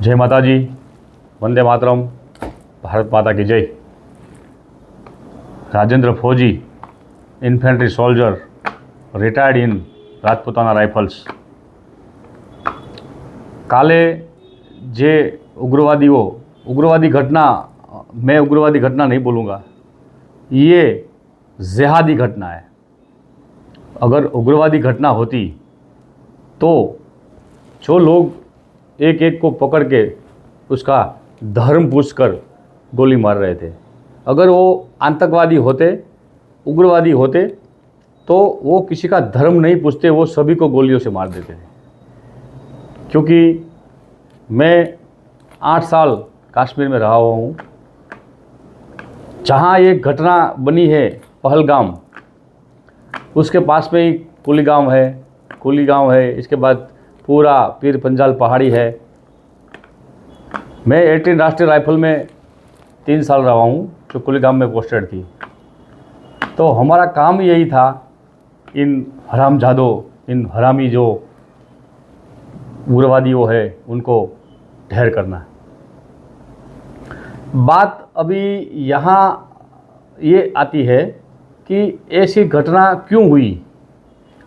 जय माता जी, वंदे मातरम, भारत माता की जय। राजेंद्र फौजी, infantry soldier, retired in Rajputana rifles. કાલે જે उग्रवादी घटना, मैं उग्रवादी घटना नहीं बोलूँगा, ये जिहादी घटना है। अगर उग्रवादी घटना होती तो जो लोग एक एक को पकड़ के उसका धर्म पूछकर गोली मार रहे थे, अगर वो आतंकवादी होते, उग्रवादी होते, तो वो किसी का धर्म नहीं पूछते, वो सभी को गोलियों से मार देते थे। क्योंकि मैं 8 साल कश्मीर में रहा हुआ हूँ। जहाँ ये घटना बनी है पहलगाम, उसके पास में ही कुलीगांव है, इसके बाद पूरा पीर पंजाल पहाड़ी है। मैं 18 राष्ट्रीय राइफल में 3 साल रहा हूँ, जो कुलीगांव में पोस्टेड थी। तो हमारा काम यही था, इन हरामजादों, इन हरामी जो उग्रवादी वो है, उनको ढेर करना। बात अभी यहाँ ये आती है कि ऐसी घटना क्यों हुई।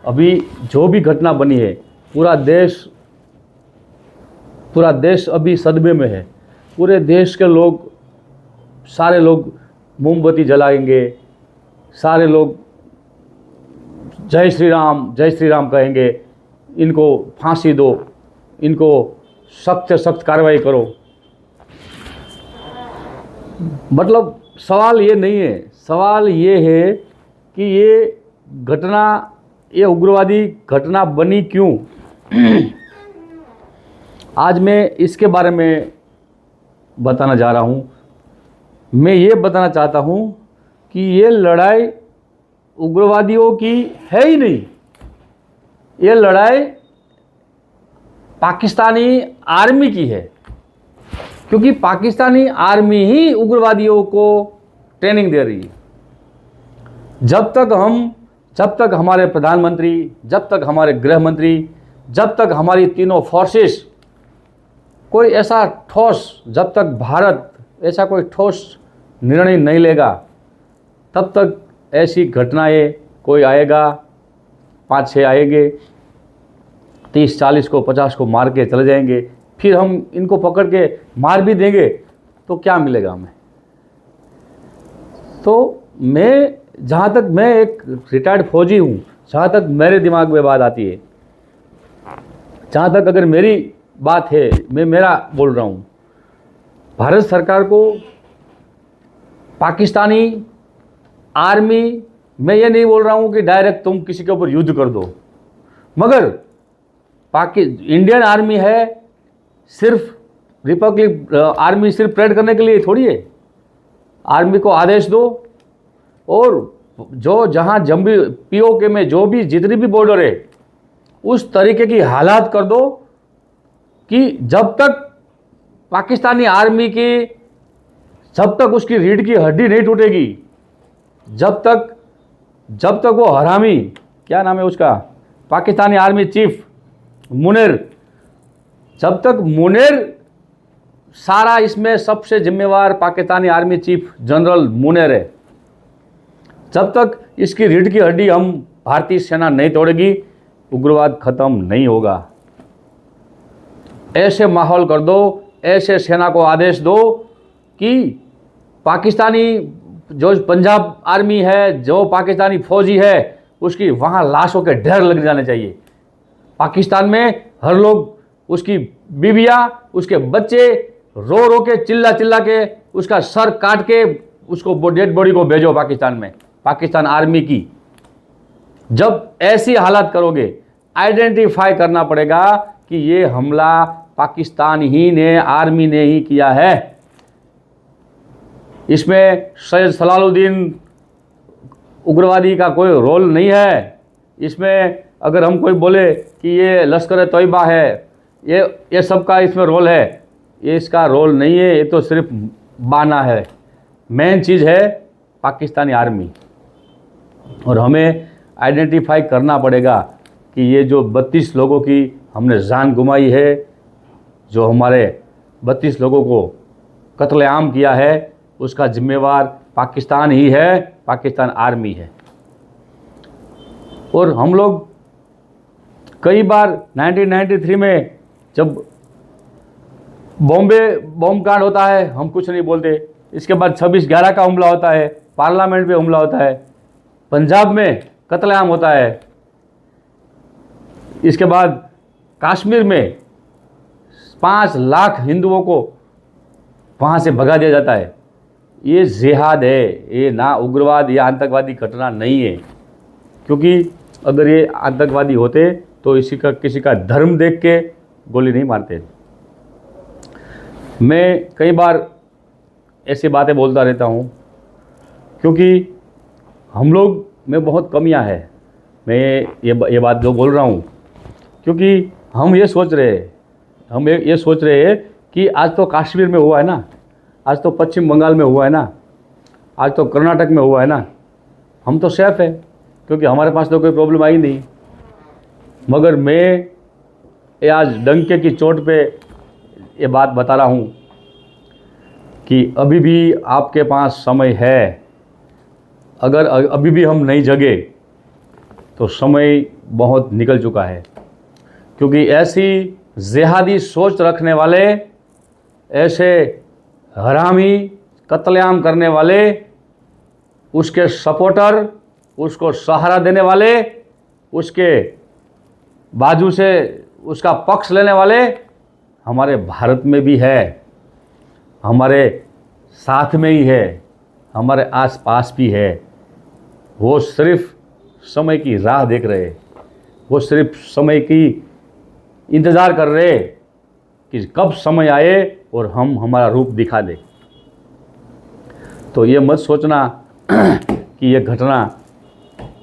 अभी जो भी घटना बनी है, पूरा देश अभी सदमे में है। पूरे देश के लोग, सारे लोग मोमबत्ती जलाएंगे, सारे लोग जय श्री राम कहेंगे, इनको फांसी दो, इनको सख्त से सख्त कार्रवाई करो। मतलब सवाल ये नहीं है, सवाल ये है कि ये उग्रवादी घटना बनी क्यों। आज मैं इसके बारे में बताना जा रहा हूँ। मैं ये बताना चाहता हूँ कि ये लड़ाई उग्रवादियों की है ही नहीं, ये लड़ाई पाकिस्तानी आर्मी की है। क्योंकि पाकिस्तानी आर्मी ही उग्रवादियों को ट्रेनिंग दे रही है। जब तक हमारे प्रधानमंत्री, जब तक हमारे गृह मंत्री, जब तक हमारी तीनों फोर्सेस कोई ऐसा ठोस, जब तक भारत ऐसा कोई ठोस निर्णय नहीं लेगा, तब तक ऐसी घटनाएं कोई आएगा, 5-6 आएंगे, 30-40 को 50 को मार के चले जाएंगे। फिर हम इनको पकड़ के मार भी देंगे तो क्या मिलेगा हमें। तो जहाँ तक मैं एक रिटायर्ड फौजी हूँ, जहाँ तक मेरे दिमाग में बात आती है, जहाँ तक अगर मेरी बात है, मैं मेरा बोल रहा हूँ, भारत सरकार को पाकिस्तानी आर्मी, मैं ये नहीं बोल रहा हूँ कि डायरेक्ट तुम किसी के ऊपर युद्ध कर दो, मगर इंडियन आर्मी है, सिर्फ रिपब्लिक आर्मी सिर्फ परेड करने के लिए थोड़ी है। आर्मी को आदेश दो, और जो जहाँ जम्बी पीओके में जो भी जितनी भी बॉर्डर है, उस तरीके की हालात कर दो कि जब तक पाकिस्तानी आर्मी की, जब तक उसकी रीढ़ की हड्डी नहीं टूटेगी, जब तक वो हरामी, क्या नाम है उसका, पाकिस्तानी आर्मी चीफ मुनीर, जब तक मुनीर, सारा इसमें सबसे जिम्मेवार Pakistani army chief general Munir है, जब तक इसकी रीढ़ की हड्डी हम भारतीय सेना नहीं तोड़ेगी, उग्रवाद खत्म नहीं होगा। ऐसे माहौल कर दो, ऐसे सेना को आदेश दो कि पाकिस्तानी जो पंजाब आर्मी है, जो पाकिस्तानी फौजी है, उसकी वहाँ लाशों के ढेर लग जाने चाहिए। पाकिस्तान में हर लोग, उसकी बीवियाँ, उसके बच्चे रो रो के, चिल्ला के उसका सर काट के उसको डेड बॉडी को भेजो पाकिस्तान में, पाकिस्तान आर्मी की। जब ऐसी हालत करोगे, आइडेंटिफाई करना पड़ेगा कि ये हमला पाकिस्तान ही ने, आर्मी ने ही किया है। इसमें सैयद सलालुद्दीन उग्रवादी का कोई रोल नहीं है। इसमें अगर हम कोई बोले कि ये लश्कर तैयबा है, ये सबका इसमें रोल है, ये इसका रोल नहीं है, ये तो सिर्फ बहाना है। मेन चीज़ है पाकिस्तानी आर्मी। और हमें आइडेंटिफाई करना पड़ेगा कि ये जो 32 लोगों की हमने जान गुमाई है, जो हमारे 32 लोगों को कत्लेआम किया है, उसका जिम्मेवार पाकिस्तान ही है, पाकिस्तान आर्मी है। और हम लोग कई बार 1993 में जब बॉम्बे बॉम्ब कांड होता है हम कुछ नहीं बोलते, इसके बाद 26/11 का हमला होता है, पार्लियामेंट पे हमला होता है, पंजाब में कत्लेआम होता है, इसके बाद कश्मीर में 5 लाख हिंदुओं को वहाँ से भगा दिया जाता है। ये जिहाद है, ये ना उग्रवाद या आतंकवादी घटना नहीं है, क्योंकि अगर ये आतंकवादी होते तो किसी का धर्म देख के गोली नहीं मारते। मैं कई बार ऐसी बातें बोलता रहता हूँ क्योंकि हम लोग में बहुत कमियां हैं। मैं ये बात जो बोल रहा हूँ क्योंकि हम ये सोच रहे हैं कि आज तो कश्मीर में हुआ है ना, आज तो पश्चिम बंगाल में हुआ है ना, आज तो कर्नाटक में हुआ है ना, हम तो सेफ है क्योंकि हमारे पास तो कोई प्रॉब्लम आई नहीं। मगर मैं ये आज डंके की चोट पे ये बात बता रहा हूँ कि अभी भी आपके पास समय है। अगर अभी भी हम नहीं जगे तो समय बहुत निकल चुका है, क्योंकि ऐसी जिहादी सोच रखने वाले, ऐसे हरामी कत्लेआम करने वाले, उसके सपोर्टर, उसको सहारा देने वाले, उसके बाजू से उसका पक्ष लेने वाले हमारे भारत में भी है, हमारे साथ में ही है, हमारे आसपास भी है। वो सिर्फ समय की राह देख रहे, वो सिर्फ समय की इंतज़ार कर रहे कि कब समय आए और हम हमारा रूप दिखा दे। तो ये मत सोचना कि ये घटना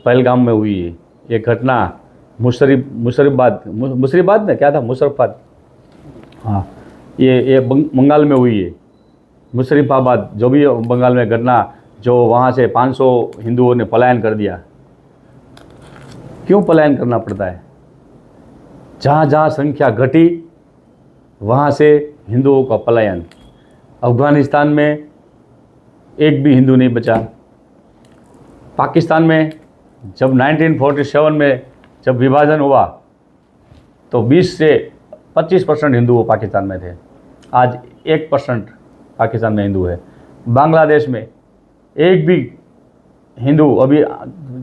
पहलगाम में हुई है, ये घटना मुशर्रफाबाद में क्या था, मुशर्रफाबाद, हाँ, ये बंगाल में हुई है। मुशर्रफाबाद जो भी बंगाल में घटना, जो वहाँ से 500 हिंदुओं ने पलायन कर दिया। क्यों पलायन करना पड़ता है? जहाँ जहाँ संख्या घटी वहाँ से हिंदुओं का पलायन। अफगानिस्तान में एक भी हिंदू नहीं बचा। पाकिस्तान में जब 1947 में जब विभाजन हुआ तो 20 से 25% हिंदू पाकिस्तान में थे, आज 1% पाकिस्तान में हिंदू है। बांग्लादेश में एक भी हिंदू, अभी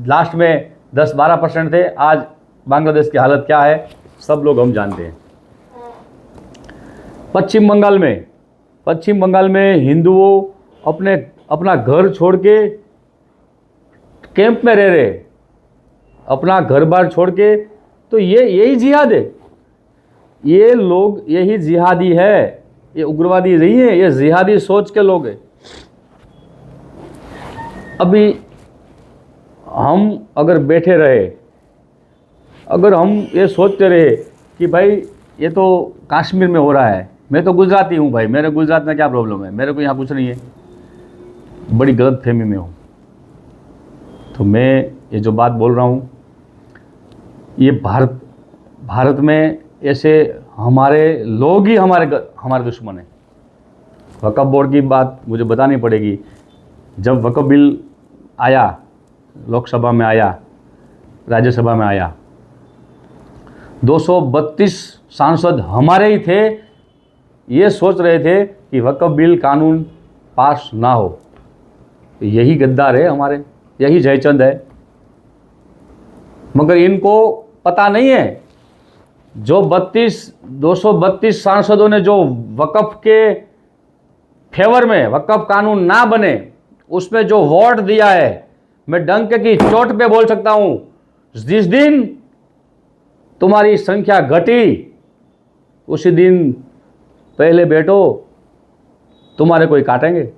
लास्ट में 10-12% थे, आज बांग्लादेश की हालत क्या है सब लोग हम जानते हैं। पश्चिम बंगाल में हिंदुओं अपना घर छोड़ के कैंप में रह रहे, अपना घर बार छोड़ के, तो यही जिहाद है। ये लोग यही जिहादी है, ये उग्रवादी नहीं है, ये जिहादी सोच के लोग हैं। अभी हम अगर बैठे रहे, अगर हम ये सोचते रहे कि भाई ये तो कश्मीर में हो रहा है, मैं तो गुजराती हूँ भाई, मेरे गुजरात में क्या प्रॉब्लम है, मेरे को यहाँ कुछ नहीं है, बड़ी गलत फहमी में हूँ। तो मैं ये जो बात बोल रहा हूँ, ये भारत में ऐसे हमारे लोग ही हमारे दुश्मन हैं। वक्फ बोर्ड की बात मुझे बतानी पड़ेगी। जब वक्फ बिल आया, लोकसभा में आया, राज्यसभा में आया, 232 सांसद हमारे ही थे, ये सोच रहे थे कि वक्फ बिल कानून पास ना हो। यही गद्दार है हमारे, यही जयचंद है। मगर इनको पता नहीं है, जो 232 सांसदों ने जो वक्फ के फेवर में वक्फ कानून ना बने उसमें जो वोट दिया है, मैं डंके की चोट पे बोल सकता हूं, जिस दिन तुम्हारी संख्या घटी उसी दिन पहले बैठो, तुम्हारे कोई काटेंगे।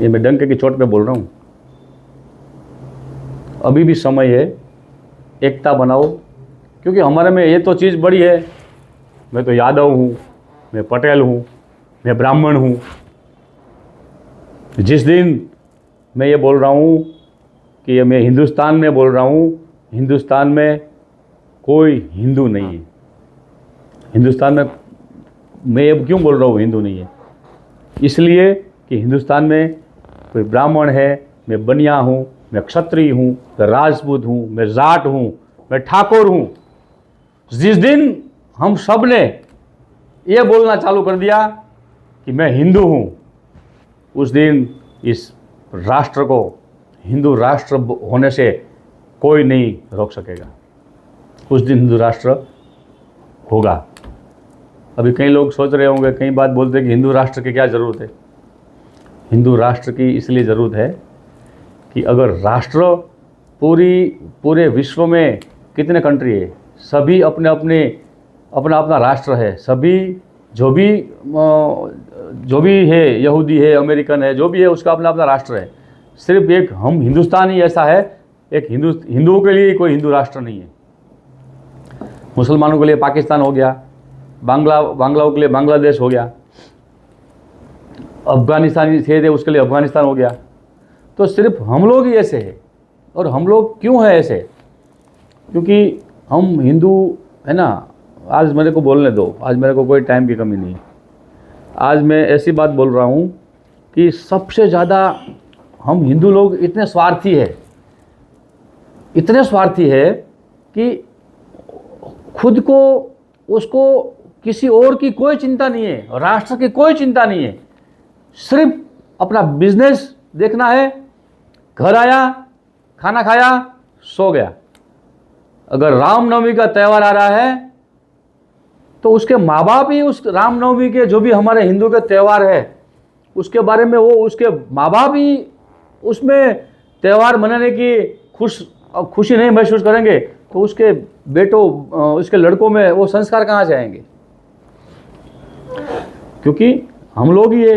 ये मैं डंके की चोट पे बोल रहा हूं। अभी भी समय है, एकता बनाओ, क्योंकि हमारे में ये तो चीज़ बड़ी है। मैं तो यादव हूँ, मैं पटेल हूँ, मैं ब्राह्मण हूँ। जिस दिन मैं ये बोल रहा हूँ कि मैं हिंदुस्तान में बोल रहा हूँ, हिंदुस्तान में कोई हिंदू नहीं है। हिंदुस्तान में मैं अब क्यों बोल रहा हूँ हिंदू नहीं है, इसलिए कि हिंदुस्तान में कोई ब्राह्मण है, मैं बनिया हूँ, मैं क्षत्रिय हूँ, मैं राजपूत हूँ, मैं जाट हूँ, मैं ठाकुर हूँ। जिस दिन हम सब ने ये बोलना चालू कर दिया कि मैं हिंदू हूँ, उस दिन इस राष्ट्र को हिंदू राष्ट्र होने से कोई नहीं रोक सकेगा। उस दिन हिंदू राष्ट्र होगा। अभी कई लोग सोच रहे होंगे, कई बात बोलते हैं कि हिंदू राष्ट्र की क्या ज़रूरत है। हिंदू राष्ट्र की इसलिए ज़रूरत है कि अगर राष्ट्र पूरे विश्व में कितने कंट्री है, सभी अपने अपने अपना अपना राष्ट्र है, सभी जो भी है, यहूदी है, अमेरिकन है, जो भी है, उसका अपना अपना राष्ट्र है। सिर्फ एक हम हिंदुस्तान ही ऐसा है, एक हिंदुओं के लिए कोई हिंदू राष्ट्र नहीं है। मुसलमानों के लिए पाकिस्तान हो गया, बांग्लाओं के लिए बांग्लादेश हो गया, अफगानिस्तानी थे उसके लिए अफगानिस्तान हो गया। तो सिर्फ हम लोग ही ऐसे हैं। और हम लोग क्यों हैं ऐसे? क्योंकि हम हिंदू है ना। आज मेरे को बोलने दो, आज मेरे को कोई टाइम की कमी नहीं। आज मैं ऐसी बात बोल रहा हूँ कि सबसे ज़्यादा हम हिंदू लोग इतने स्वार्थी है कि खुद को, उसको किसी और की कोई चिंता नहीं है, राष्ट्र की कोई चिंता नहीं है, सिर्फ अपना बिजनेस देखना है। घर आया, खाना खाया, सो गया। अगर रामनवमी का त्यौहार आ रहा है तो उसके माँ बाप ही उस रामनवमी के, जो भी हमारे हिंदू के त्यौहार है, उसके बारे में उसके माँ बाप ही उसमें त्यौहार मनाने की खुशी नहीं महसूस करेंगे तो उसके बेटों, उसके लड़कों में वो संस्कार कहाँ से आएंगे? क्योंकि हम लोग ही है।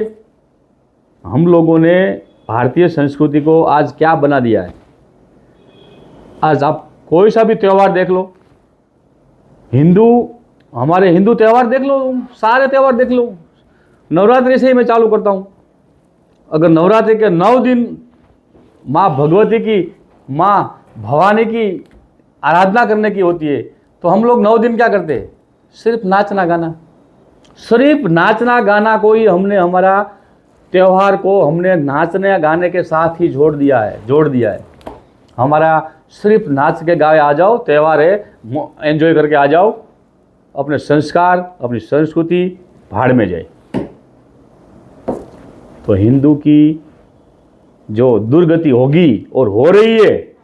हम लोगों ने भारतीय संस्कृति को आज क्या बना दिया है। आज आप कोई सा भी त्यौहार देख लो, हमारे हिंदू त्यौहार देख लो, सारे त्यौहार देख लो। नवरात्रि से ही मैं चालू करता हूँ। अगर नवरात्रि के 9 दिन माँ भगवती की, माँ भवानी की आराधना करने की होती है, तो हम लोग 9 दिन क्या करते हैं? सिर्फ नाचना गाना, सिर्फ नाचना गाना को ही हमने, हमारा त्यौहार को हमने नाचने गाने के साथ ही जोड़ दिया है। हमारा सिर्फ नाच के गाए आ जाओ, त्यौहार है, एंजॉय करके आ जाओ, अपने संस्कार, अपनी संस्कृति भाड़ में जाए। तो हिंदू की जो दुर्गति होगी और हो रही है,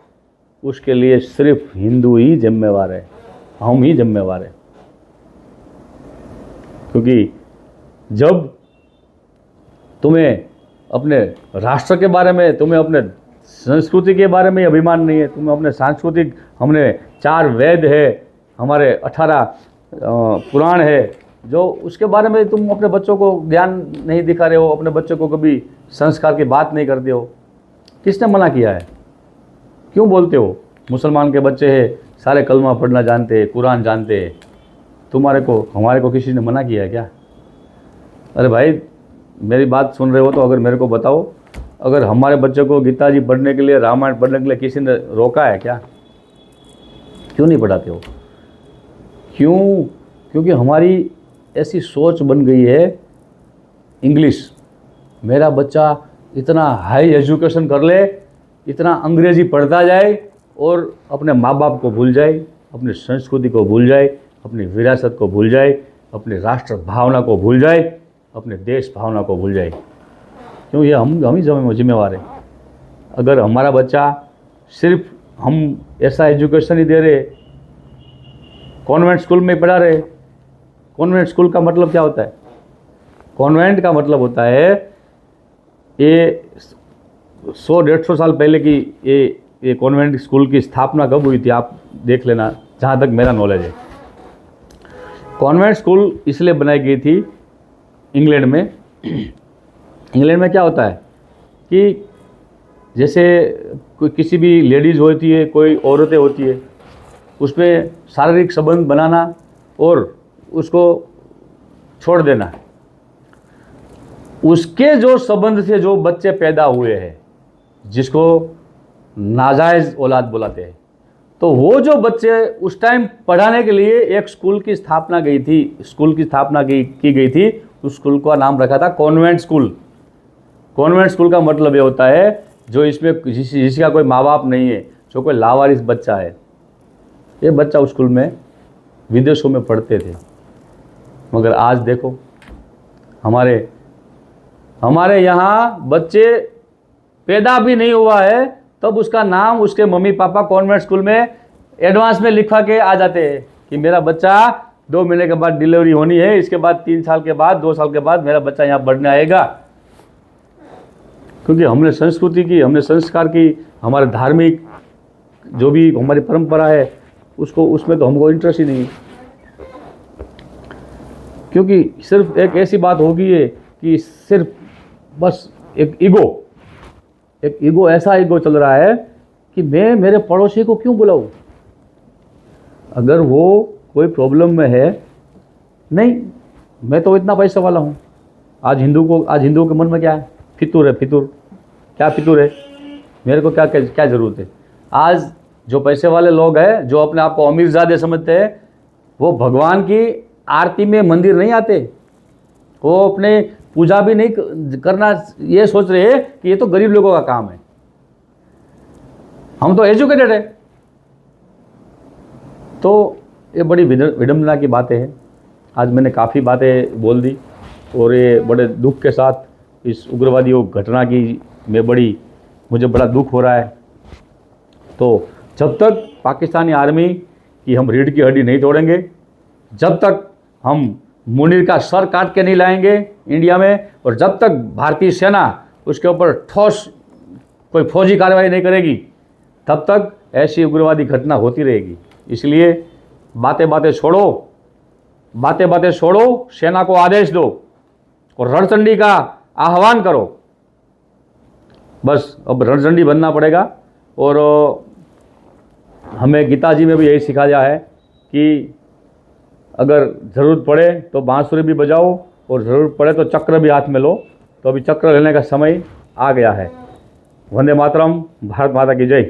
उसके लिए सिर्फ हिंदू ही जिम्मेवार है, हम ही जिम्मेवार है। क्योंकि जब तुम्हें अपने राष्ट्र के बारे में, तुम्हें अपने संस्कृति के बारे में अभिमान नहीं है, तुम्हें अपने सांस्कृतिक, हमने 4 वेद है, हमारे 18 पुराण है, जो उसके बारे में तुम अपने बच्चों को ज्ञान नहीं दिखा रहे हो, अपने बच्चों को कभी संस्कार की बात नहीं करते हो। किसने मना किया है? क्यों बोलते हो? मुसलमान के बच्चे हैं, सारे कलमा पढ़ना जानते हैं, कुरान जानते हैं, हमारे को किसी ने मना किया है क्या? अरे भाई, मेरी बात सुन रहे हो तो अगर मेरे को बताओ, अगर हमारे बच्चे को गीता जी पढ़ने के लिए, रामायण पढ़ने के लिए किसी ने रोका है क्या? क्यों नहीं पढ़ाते हो? क्यों? क्योंकि हमारी ऐसी सोच बन गई है, इंग्लिश, मेरा बच्चा इतना हाई एजुकेशन कर ले, इतना अंग्रेजी पढ़ता जाए और अपने माँ बाप को भूल जाए, अपनी संस्कृति को भूल जाए, अपनी विरासत को भूल जाए, अपनी राष्ट्र भावना को भूल जाए, अपने देश भावना को भूल जाए। क्यों? ये हम ही जिम्मेवार हैं। अगर हमारा बच्चा, सिर्फ हम ऐसा एजुकेशन ही दे रहे, कॉन्वेंट स्कूल में पढ़ा रहे। कॉन्वेंट स्कूल का मतलब क्या होता है? कॉन्वेंट का मतलब होता है, ये 100-150 साल पहले की ये कॉन्वेंट स्कूल की स्थापना कब हुई थी आप देख लेना, जहाँ तक मेरा नॉलेज है। कॉन्वेंट स्कूल इसलिए बनाई गई थी इंग्लैंड में। इंग्लैंड में क्या होता है कि जैसे कोई किसी भी लेडीज़ होती है, कोई औरतें होती है, उसमें शारीरिक संबंध बनाना और उसको छोड़ देना, उसके जो संबंध से जो बच्चे पैदा हुए हैं, जिसको नाजायज़ औलाद बुलाते हैं, तो वो जो बच्चे उस टाइम पढ़ाने के लिए एक स्कूल की स्थापना की गई थी। उस स्कूल का नाम रखा था कॉन्वेंट स्कूल। कॉन्वेंट स्कूल का मतलब ये होता है जो इसमें जिसका कोई माँ बाप नहीं है, जो कोई लावारिस बच्चा है। ये बच्चा उस स्कूल में विदेशों में पढ़ते थे। मगर आज देखो हमारे यहाँ बच्चे पैदा भी नहीं हुआ है तब उसका नाम उसके मम्मी पापा कॉन्वेंट स्कूल में एडवांस में लिखवा के आ जाते हैं कि मेरा बच्चा 2 महीने के बाद डिलीवरी होनी है, इसके बाद 3 साल के बाद 2 साल के बाद मेरा बच्चा यहाँ पढ़ने आएगा। क्योंकि हमने संस्कृति की, हमने संस्कार की, हमारे धार्मिक जो भी हमारी परंपरा है उसमें तो हमको इंटरेस्ट ही नहीं। क्योंकि सिर्फ एक ऐसी बात हो गई है कि सिर्फ बस एक ईगो ऐसा ईगो चल रहा है कि मैं मेरे पड़ोसी को क्यों बुलाऊं, अगर वो कोई प्रॉब्लम में है। नहीं, मैं तो इतना पैसा वाला हूँ। आज हिंदुओं के मन में क्या है? फितूर है। क्या फितूर है? मेरे को क्या ज़रूरत है? आज जो पैसे वाले लोग हैं, जो अपने आप को अमीरजादे समझते हैं, वो भगवान की आरती में मंदिर नहीं आते। वो अपने पूजा भी नहीं करना, ये सोच रहे हैं कि ये तो गरीब लोगों का काम है, हम तो एजुकेटेड है। तो ये बड़ी विडंबना की बातें हैं। आज मैंने काफ़ी बातें बोल दी और ये बड़े दुख के साथ इस उग्रवादी घटना की मुझे बड़ा दुख हो रहा है। तो जब तक पाकिस्तानी आर्मी की हम रीढ़ की हड्डी नहीं तोड़ेंगे, जब तक हम मुनीर का सर काट के नहीं लाएंगे इंडिया में, और जब तक भारतीय सेना उसके ऊपर ठोस कोई फौजी कार्रवाई नहीं करेगी, तब तक ऐसी उग्रवादी घटना होती रहेगी। इसलिए बातें छोड़ो, सेना को आदेश दो और रणचंडी का आह्वान करो। बस अब रणचंडी बनना पड़ेगा। और हमें गीता जी में भी यही सिखाया है कि अगर ज़रूरत पड़े तो बांसुरी भी बजाओ और ज़रूरत पड़े तो चक्र भी हाथ में लो। तो अभी चक्र लेने का समय आ गया है। वंदे मातरम। भारत माता की जय।